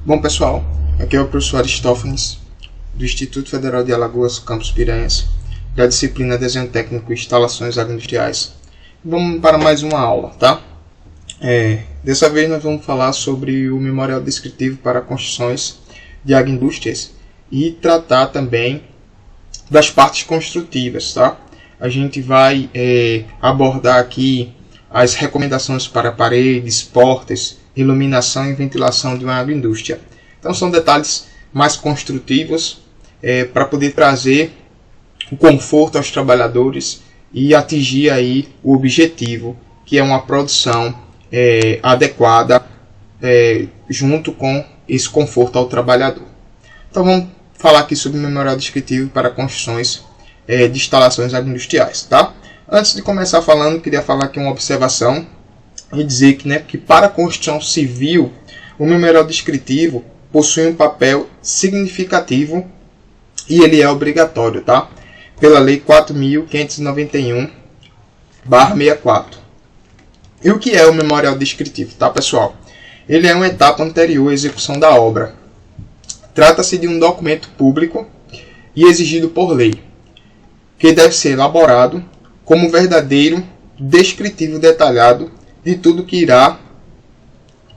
Bom pessoal, aqui é o professor Aristófanes, do Instituto Federal de Alagoas, Campus Piranhas, da disciplina Desenho Técnico e Instalações Agroindustriais. Vamos para mais uma aula, tá? Dessa vez nós vamos falar sobre o memorial descritivo para construções de agroindústrias e tratar também das partes construtivas, tá? A gente vai abordar aqui as recomendações para paredes, portas, iluminação e ventilação de uma agroindústria. Então são detalhes mais construtivos para poder trazer o conforto aos trabalhadores e atingir aí o objetivo, que é uma produção adequada junto com esse conforto ao trabalhador. Então vamos falar aqui sobre o memorial descritivo para construções de instalações agroindustriais, tá? Antes de começar falando, queria falar aqui uma observação e dizer que para a construção civil, o memorial descritivo possui um papel significativo e ele é obrigatório, tá? Pela Lei 4.591/64. E o que é o memorial descritivo, tá, pessoal? Ele é uma etapa anterior à execução da obra. Trata-se de um documento público e exigido por lei, que deve ser elaborado como verdadeiro descritivo detalhado de tudo que irá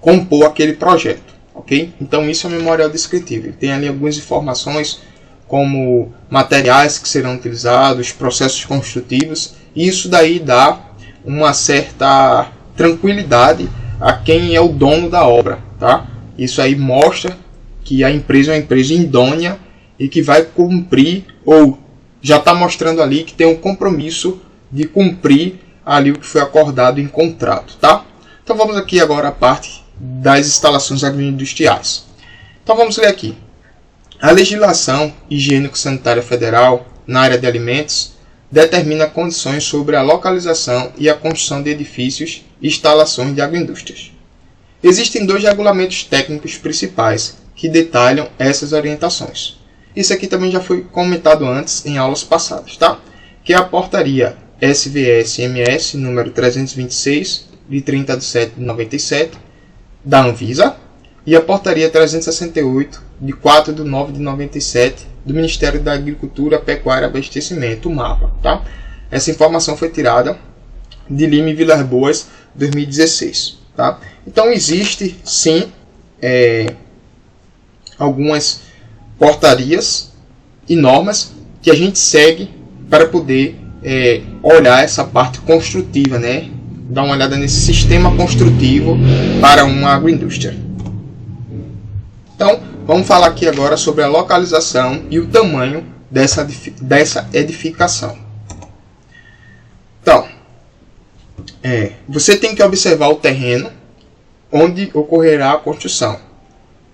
compor aquele projeto, ok? Então isso é o memorial descritivo. Ele tem ali algumas informações como materiais que serão utilizados, processos construtivos, e isso daí dá uma certa tranquilidade a quem é o dono da obra, tá? Isso aí mostra que a empresa é uma empresa idônea e que vai cumprir, ou já está mostrando ali que tem um compromisso de cumprir ali o que foi acordado em contrato, tá? Então vamos aqui agora à parte das instalações agroindustriais. Então vamos ler aqui. A legislação higiênico-sanitária federal na área de alimentos determina condições sobre a localização e a construção de edifícios e instalações de agroindústrias. Existem dois regulamentos técnicos principais que detalham essas orientações. Isso aqui também já foi comentado antes em aulas passadas, tá? Que é a portaria SVS-MS número 326 de 30/7/97 da Anvisa e a portaria 368 de 4/9/97 do Ministério da Agricultura, Pecuária e Abastecimento, o MAPA, tá? Essa informação foi tirada de Lima e Vilas Boas 2016, tá? Então existe sim algumas portarias e normas que a gente segue para poder olhar essa parte construtiva, né? Dar uma olhada nesse sistema construtivo para uma agroindústria. Então, vamos falar aqui agora sobre a localização e o tamanho dessa edificação. Então, você tem que observar o terreno onde ocorrerá a construção.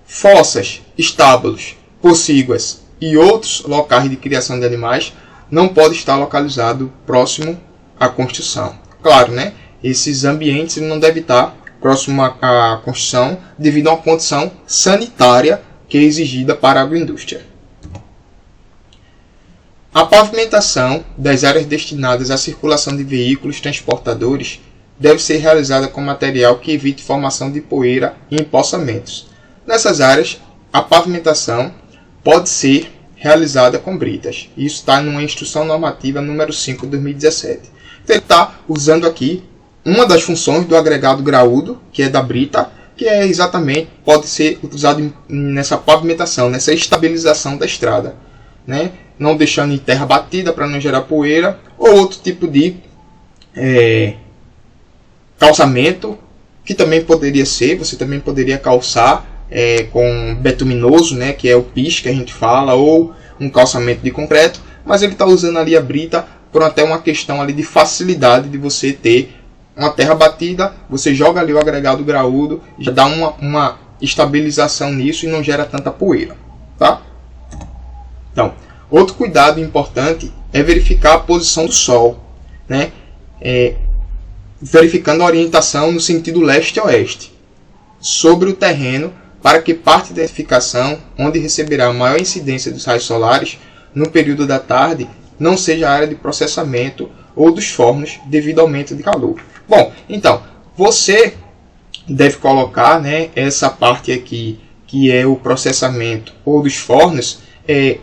Fossas, estábulos, pocíguas e outros locais de criação de animais não pode estar localizado próximo à construção. Claro, né? Esses ambientes não devem estar próximo à construção devido a uma condição sanitária que é exigida para a agroindústria. A pavimentação das áreas destinadas à circulação de veículos transportadores deve ser realizada com material que evite formação de poeira e empoçamentos. Nessas áreas, a pavimentação pode ser realizada com britas. Isso está numa instrução normativa número 5 de 2017. Então, ele está usando aqui uma das funções do agregado graúdo, que é da brita, que é exatamente, pode ser utilizado nessa pavimentação, nessa estabilização da estrada, né? Não deixando em terra batida para não gerar poeira, ou outro tipo de calçamento, que também poderia ser, você também poderia calçar com betuminoso, né, que é o piche que a gente fala, ou um calçamento de concreto, mas ele está usando ali a brita por até uma questão ali de facilidade de você ter uma terra batida, você joga ali o agregado graúdo, já dá uma estabilização nisso e não gera tanta poeira, tá? Então, outro cuidado importante é verificar a posição do sol, né? Verificando a orientação no sentido leste-oeste sobre o terreno, para que parte da edificação, onde receberá maior incidência dos raios solares no período da tarde, não seja a área de processamento ou dos fornos devido ao aumento de calor. Bom, então, você deve colocar, né, essa parte aqui que é o processamento, ou dos fornos,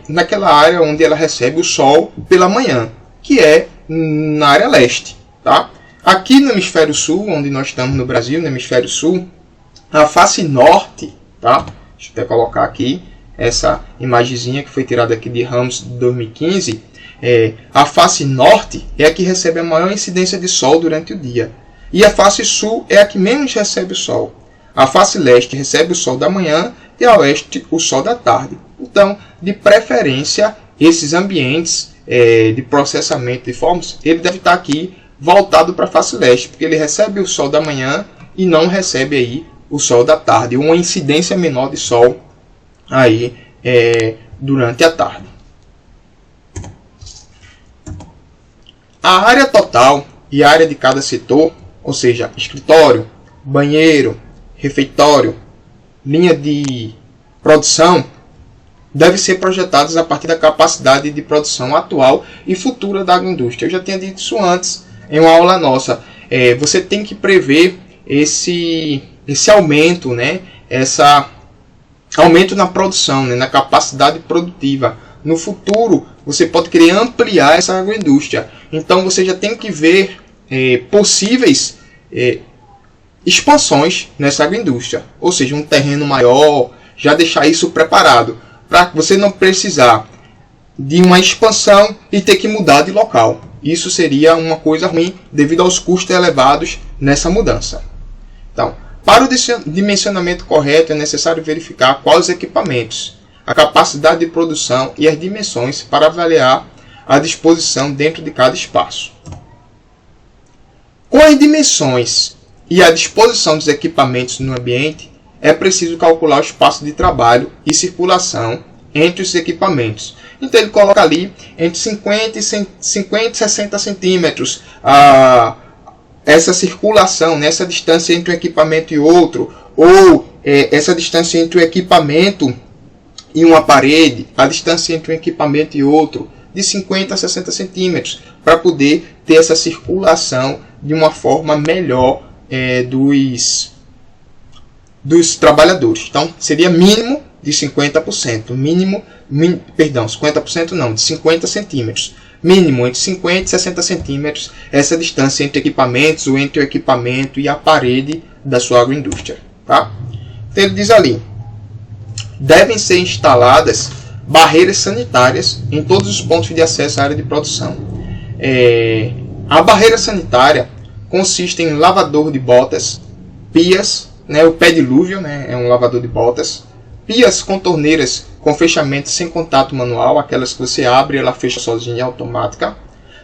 naquela área onde ela recebe o sol pela manhã, que é na área leste. Tá? Aqui no hemisfério sul, onde nós estamos no Brasil, no hemisfério sul, a face norte, tá? Deixa eu até colocar aqui essa imagenzinha que foi tirada aqui de Ramos de 2015. A face norte é a que recebe a maior incidência de sol durante o dia. E a face sul é a que menos recebe o sol. A face leste recebe o sol da manhã e a oeste o sol da tarde. Então, de preferência, esses ambientes de processamento de formas, ele deve estar aqui voltado para a face leste, porque ele recebe o sol da manhã e não recebe aí o sol da tarde, uma incidência menor de sol aí durante a tarde. A área total e a área de cada setor, ou seja, escritório, banheiro, refeitório, linha de produção, devem ser projetadas a partir da capacidade de produção atual e futura da agroindústria. Eu já tinha dito isso antes em uma aula nossa. Você tem que prever esse aumento, né? Aumento na produção, né? Na capacidade produtiva. No futuro, você pode querer ampliar essa agroindústria. Então, você já tem que ver possíveis expansões nessa agroindústria. Ou seja, um terreno maior, já deixar isso preparado, para você não precisar de uma expansão e ter que mudar de local. Isso seria uma coisa ruim devido aos custos elevados nessa mudança. Então, para o dimensionamento correto é necessário verificar quais equipamentos, a capacidade de produção e as dimensões para avaliar a disposição dentro de cada espaço. Com as dimensões e a disposição dos equipamentos no ambiente, é preciso calcular o espaço de trabalho e circulação entre os equipamentos. Então ele coloca ali entre 50 e 60 centímetros essa circulação, nessa distância entre um equipamento e outro, ou essa distância entre o equipamento e uma parede, a distância entre um equipamento e outro, de 50 a 60 centímetros, para poder ter essa circulação de uma forma melhor dos trabalhadores. Então, seria mínimo de 50%, 50% não, de 50 centímetros. Mínimo entre 50 e 60 centímetros, essa distância entre equipamentos ou entre o equipamento e a parede da sua agroindústria. Tá? Então, ele diz ali, devem ser instaladas barreiras sanitárias em todos os pontos de acesso à área de produção. A barreira sanitária consiste em lavador de botas, pias, né, o pé dilúvio, né, é um lavador de botas, pias com torneiras com fechamento sem contato manual, aquelas que você abre e ela fecha sozinha, automática,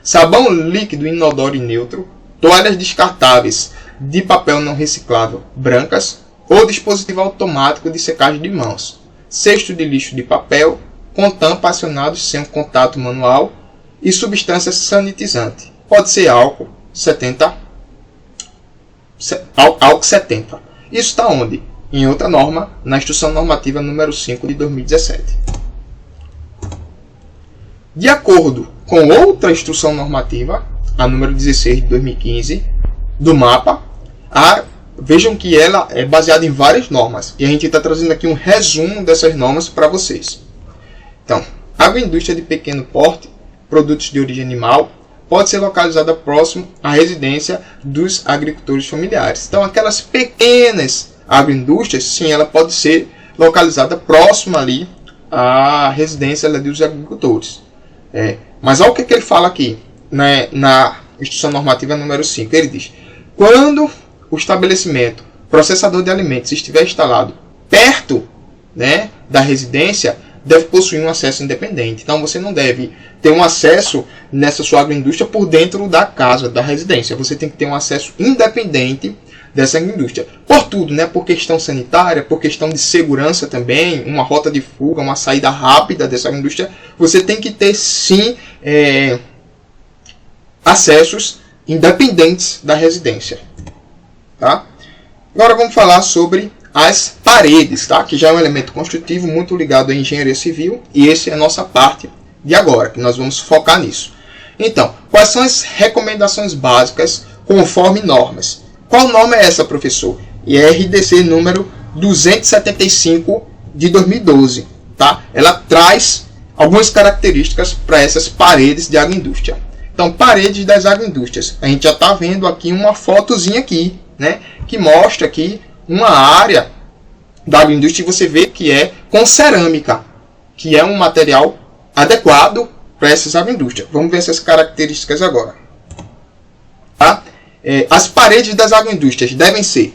sabão líquido inodoro e neutro, toalhas descartáveis de papel não reciclável brancas ou dispositivo automático de secagem de mãos, cesto de lixo de papel com tampa acionados sem contato manual e substância sanitizante. Pode ser álcool 70. Isso está onde? Em outra norma, na Instrução Normativa número 5 de 2017. De acordo com outra Instrução Normativa, a número 16 de 2015, do MAPA, vejam que ela é baseada em várias normas. E a gente está trazendo aqui um resumo dessas normas para vocês. Então, agroindústria de pequeno porte, produtos de origem animal, pode ser localizada próximo à residência dos agricultores familiares. Então, aquelas pequenas agroindústrias, sim, ela pode ser localizada próxima ali à residência dos agricultores. Mas olha o que ele fala aqui, né, na Instrução Normativa número 5. Ele diz, quando o estabelecimento processador de alimentos estiver instalado perto, né, da residência, deve possuir um acesso independente. Então você não deve ter um acesso nessa sua agroindústria por dentro da casa, da residência. Você tem que ter um acesso independente dessa agroindústria. Por tudo, né? Por questão sanitária, por questão de segurança também, uma rota de fuga, uma saída rápida dessa agroindústria, você tem que ter sim acessos independentes da residência. Tá? Agora vamos falar sobre as paredes, tá? Que já é um elemento construtivo muito ligado à engenharia civil, e essa é a nossa parte de agora, que nós vamos focar nisso. Então, quais são as recomendações básicas conforme normas? Qual norma é essa, professor? RDC número 275 de 2012, tá? Ela traz algumas características para essas paredes de agroindústria. Então, paredes das agroindústrias. A gente já está vendo aqui uma fotozinha aqui, né? Que mostra aqui uma área da agroindústria e você vê que é com cerâmica, que é um material adequado para essas agroindústrias. Vamos ver essas características agora. Tá? As paredes das agroindústrias devem ser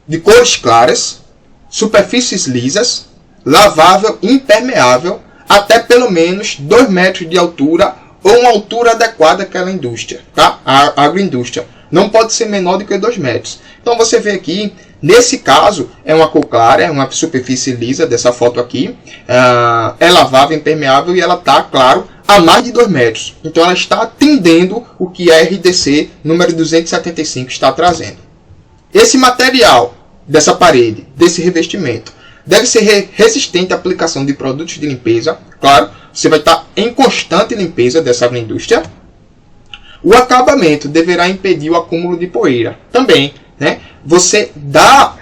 de cores claras, superfícies lisas, lavável e impermeável, até pelo menos 2 metros de altura ou uma altura adequada àquela indústria, tá? A agroindústria. Não pode ser menor do que 2 metros. Então você vê aqui, nesse caso, é uma cor clara, é uma superfície lisa dessa foto aqui, é lavável, impermeável e ela está, claro, a mais de 2 metros. Então ela está atendendo o que a RDC número 275 está trazendo. Esse material dessa parede, desse revestimento, deve ser resistente à aplicação de produtos de limpeza. Claro, você vai estar em constante limpeza dessa agroindústria. O acabamento deverá impedir o acúmulo de poeira. Também, né? Você dá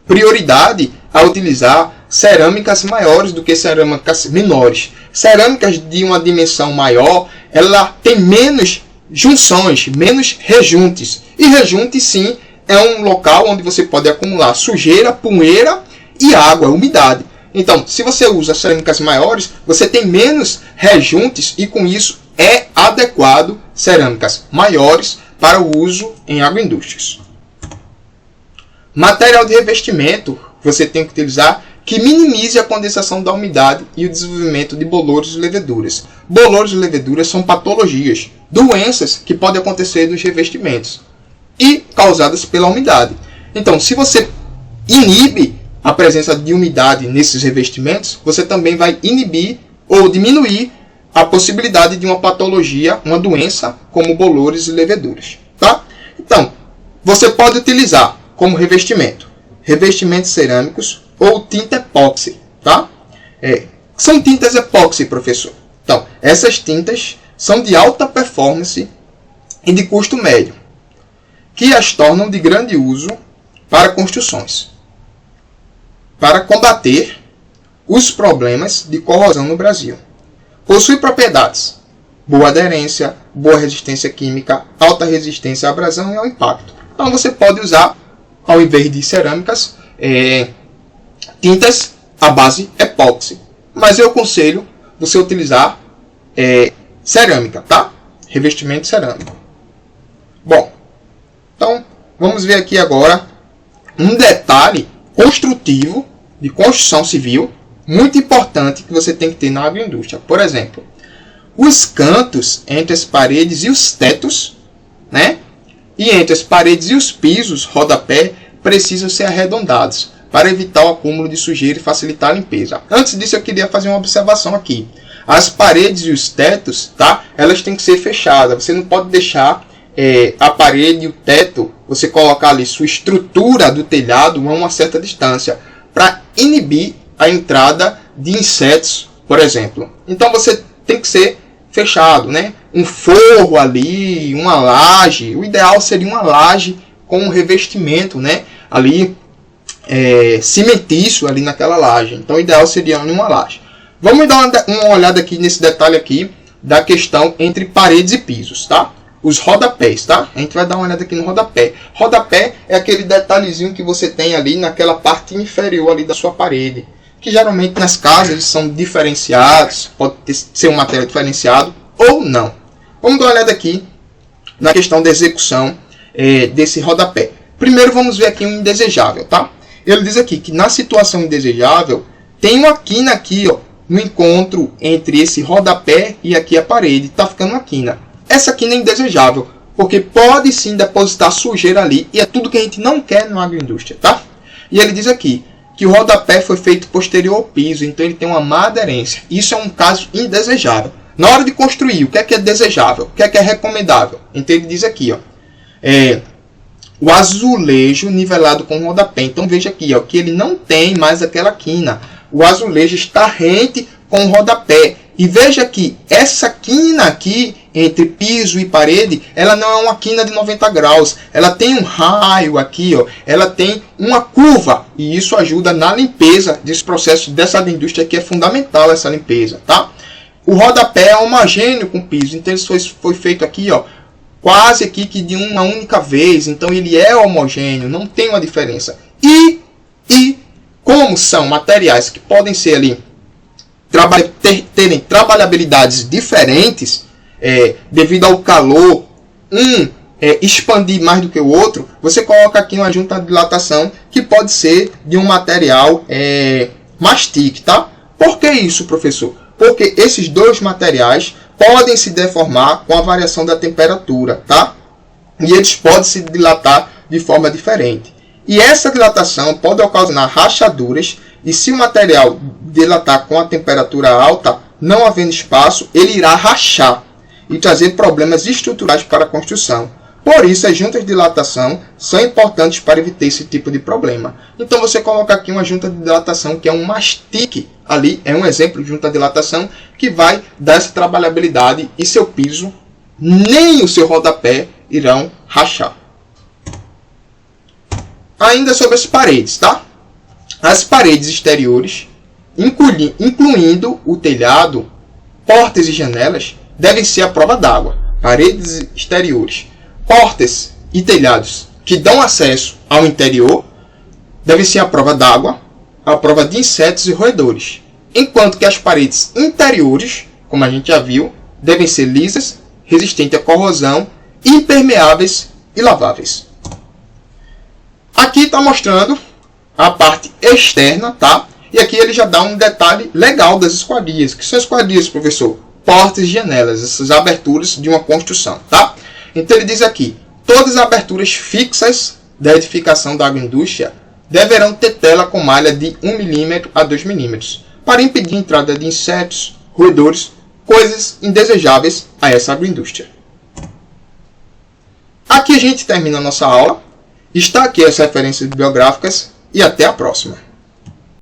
prioridade a utilizar cerâmicas maiores do que cerâmicas menores. Cerâmicas de uma dimensão maior, ela tem menos junções, menos rejuntes. E rejunte, sim, é um local onde você pode acumular sujeira, poeira e água, umidade. Então, se você usa cerâmicas maiores, você tem menos rejuntes e com isso é adequado cerâmicas maiores para o uso em agroindústrias. Material de revestimento você tem que utilizar que minimize a condensação da umidade e o desenvolvimento de bolores e leveduras. Bolores e leveduras são patologias, doenças que podem acontecer nos revestimentos e causadas pela umidade. Então, se você inibe a presença de umidade nesses revestimentos, você também vai inibir ou diminuir a possibilidade de uma patologia, uma doença, como bolores e leveduras. Tá? Então, você pode utilizar como revestimento, revestimentos cerâmicos ou tinta epóxi. Tá? São tintas epóxi, professor. Então, essas tintas são de alta performance e de custo médio, que as tornam de grande uso para construções, para combater os problemas de corrosão no Brasil. Possui propriedades: boa aderência, boa resistência química, alta resistência à abrasão e ao impacto. Então você pode usar, ao invés de cerâmicas, tintas à base epóxi. Mas eu aconselho você utilizar cerâmica, tá? Revestimento cerâmico. Bom, então vamos ver aqui agora um detalhe construtivo de construção civil muito importante que você tem que ter na agroindústria. Por exemplo, os cantos entre as paredes e os tetos, né? E entre as paredes e os pisos, rodapé, precisam ser arredondados para evitar o acúmulo de sujeira e facilitar a limpeza. Antes disso, eu queria fazer uma observação aqui. As paredes e os tetos, tá? Elas têm que ser fechadas. Você não pode deixar a parede e o teto, você colocar ali sua estrutura do telhado a uma certa distância, para inibir a entrada de insetos, por exemplo. Então você tem que ser fechado, né? Um forro ali, uma laje. O ideal seria uma laje com um revestimento, né? Ali cimentício ali naquela laje. Então o ideal seria uma laje. Vamos dar uma olhada aqui nesse detalhe aqui da questão entre paredes e pisos, tá? Os rodapés, tá? A gente vai dar uma olhada aqui no rodapé. Rodapé é aquele detalhezinho que você tem ali naquela parte inferior ali da sua parede, que geralmente nas casas eles são diferenciados, pode ser um material diferenciado ou não. Vamos dar uma olhada aqui na questão da execução desse rodapé. Primeiro vamos ver aqui um indesejável, tá? Ele diz aqui que na situação indesejável tem uma quina aqui, ó, no encontro entre esse rodapé e aqui a parede, tá ficando uma quina. Essa quina é indesejável, porque pode sim depositar sujeira ali, e é tudo que a gente não quer na agroindústria, tá? E ele diz aqui que o rodapé foi feito posterior ao piso, então ele tem uma má aderência. Isso é um caso indesejável. Na hora de construir, o que é desejável? O que é recomendável? Então ele diz aqui, ó, o azulejo nivelado com o rodapé. Então veja aqui, ó, que ele não tem mais aquela quina. O azulejo está rente com o rodapé. E veja que essa quina aqui, entre piso e parede, ela não é uma quina de 90 graus. Ela tem um raio aqui, ó, ela tem uma curva. E isso ajuda na limpeza desse processo dessa indústria, que é fundamental essa limpeza, tá? O rodapé é homogêneo com o piso. Então isso foi feito aqui, ó, quase aqui que de uma única vez. Então ele é homogêneo, não tem uma diferença. E como são materiais que podem ser ali terem trabalhabilidades diferentes, devido ao calor, expandir mais do que o outro, você coloca aqui uma junta de dilatação que pode ser de um material mastic, tá? Por que isso, professor? Porque esses dois materiais podem se deformar com a variação da temperatura, tá? E eles podem se dilatar de forma diferente. E essa dilatação pode ocasionar rachaduras, e se o material dilatar com a temperatura alta, não havendo espaço, ele irá rachar e trazer problemas estruturais para a construção. Por isso, as juntas de dilatação são importantes para evitar esse tipo de problema. Então, você coloca aqui uma junta de dilatação que é um mastic. Ali é um exemplo de junta de dilatação que vai dar essa trabalhabilidade, e seu piso nem o seu rodapé irão rachar. Ainda sobre as paredes, tá? As paredes exteriores, incluindo o telhado, portas e janelas, devem ser à prova d'água. Paredes exteriores, portas e telhados que dão acesso ao interior devem ser à prova d'água, à prova de insetos e roedores. Enquanto que as paredes interiores, como a gente já viu, devem ser lisas, resistentes à corrosão, impermeáveis e laváveis. Aqui está mostrando a parte externa, tá? E aqui ele já dá um detalhe legal das esquadrias. O que são esquadrias, professor? Portas e janelas, essas aberturas de uma construção, tá? Então ele diz aqui: todas as aberturas fixas da edificação da agroindústria deverão ter tela com malha de 1 mm a 2 mm, para impedir a entrada de insetos, roedores, coisas indesejáveis a essa agroindústria. Aqui a gente termina a nossa aula. Está aqui as referências bibliográficas e até a próxima.